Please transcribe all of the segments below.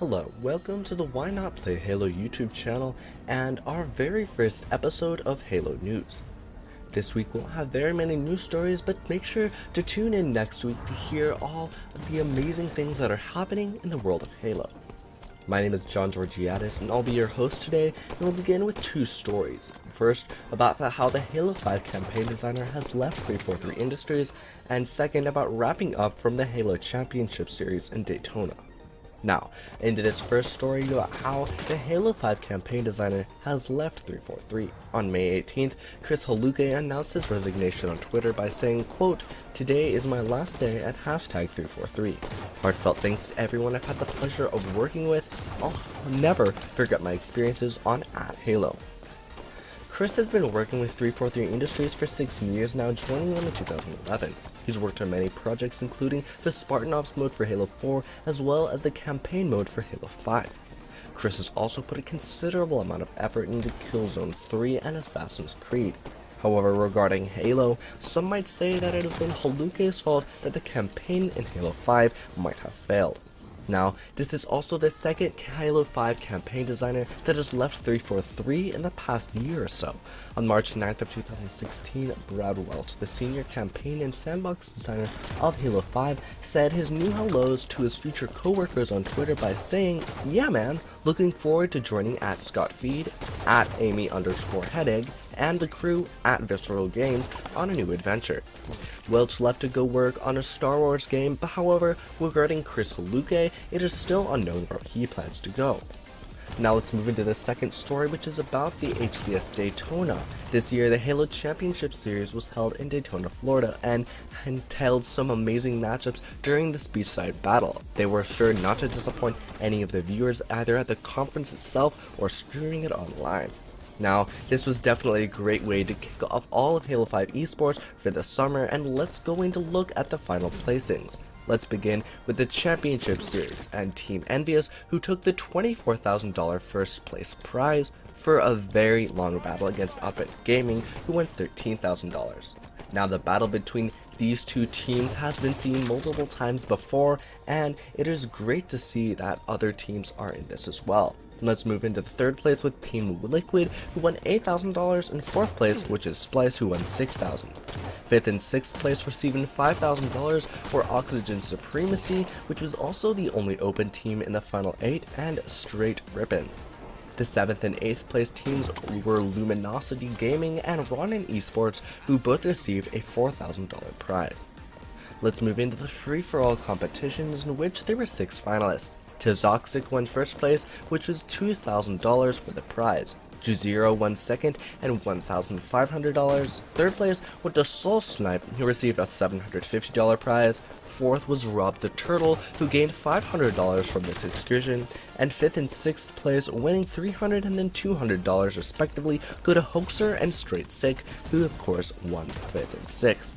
Hello, welcome to the Why Not Play Halo YouTube channel and our very first episode of Halo News. This week we'll have very many news stories, but make sure to tune in next week to hear all of the amazing things that are happening in the world of Halo. My name is John Georgiadis and I'll be your host today, and we'll begin with two stories. First, about how the Halo 5 campaign designer has left 343 Industries, and second, about wrapping up from the Halo Championship Series in Daytona. Now, into this first story about how the Halo 5 campaign designer has left 343. On May 18th, Chris Haluke announced his resignation on Twitter by saying, quote, "Today is my last day at #343. Heartfelt thanks to everyone I've had the pleasure of working with. I'll never forget my experiences on @Halo." Chris has been working with 343 Industries for 6 years now, joining them in 2011. He's worked on many projects including the Spartan Ops mode for Halo 4 as well as the campaign mode for Halo 5. Chris has also put a considerable amount of effort into Killzone 3 and Assassin's Creed. However, regarding Halo, some might say that it has been Haluke's fault that the campaign in Halo 5 might have failed. Now, this is also the second Halo 5 campaign designer that has left 343 in the past year or so. On March 9th of 2016, Brad Welch, the senior campaign and sandbox designer of Halo 5, said his new hellos to his future co-workers on Twitter by saying, "Yeah man, looking forward to joining @ScottFeed, @Amy_Headegg, and the crew @Visceral Games on a new adventure." Welch left to go work on a Star Wars game, but however, regarding Chris Haluke, it is still unknown where he plans to go. Now let's move into the second story, which is about the HCS Daytona. This year, the Halo Championship Series was held in Daytona, Florida, and entailed some amazing matchups during the beachside battle. They were sure not to disappoint any of the viewers either at the conference itself or streaming it online. Now, this was definitely a great way to kick off all of Halo 5 esports for the summer, and let's go in to look at the final placings. Let's begin with the Championship Series and Team Envious, who took the $24,000 first place prize for a very long battle against Up Gaming, who won $13,000. Now, the battle between these two teams has been seen multiple times before, and it is great to see that other teams are in this as well. Let's move into the third place with Team Liquid, who won $8,000, and fourth place, which is Splice, who won $6,000. Fifth and sixth place receiving $5,000 were Oxygen Supremacy, which was also the only open team in the final 8, and Straight Ribbon. The 7th and 8th place teams were Luminosity Gaming and Ronin Esports, who both received a $4,000 prize. Let's move into the free-for-all competitions, in which there were 6 finalists. Tizoxic won first place, which was $2,000 for the prize. Juzero won second and $1,500. Third place went to Soul Snipe, who received a $750 prize. Fourth was Rob the Turtle, who gained $500 from this excursion. And fifth and sixth place, winning $300 and then $200 respectively, go to Hoaxer and Straight Sick, who of course won fifth and sixth.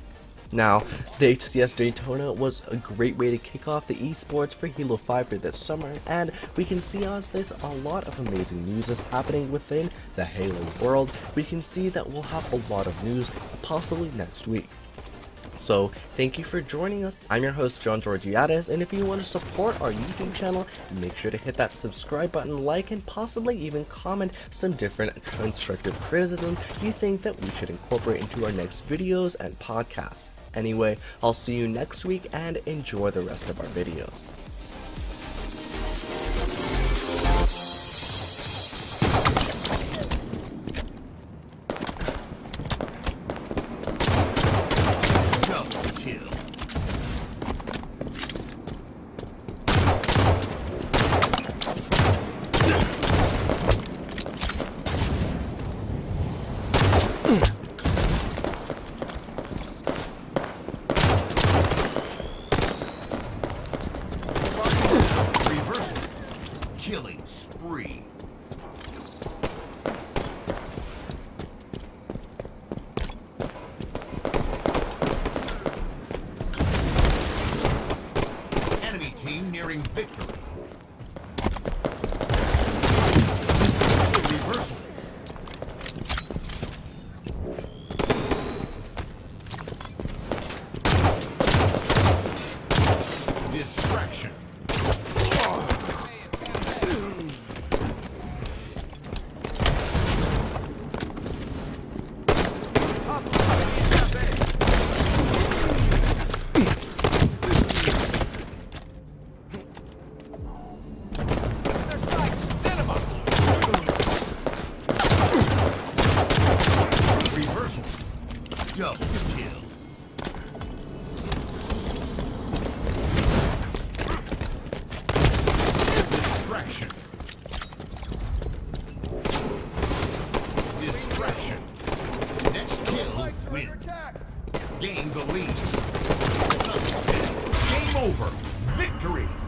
Now, the HCS Daytona was a great way to kick off the esports for Halo 5 for this summer, and we can see as there's a lot of amazing news is happening within the Halo world. We can see that we'll have a lot of news possibly next week. So, thank you for joining us. I'm your host, John Georgiadis, and if you want to support our YouTube channel, make sure to hit that subscribe button, like, and possibly even comment some different constructive criticism you think that we should incorporate into our next videos and podcasts. Anyway, I'll see you next week, and enjoy the rest of our videos. Killing spree. Enemy team nearing victory. Reversal. Double kill. Distraction. Distraction. Next kill wins. Gain the lead. Game over. Victory.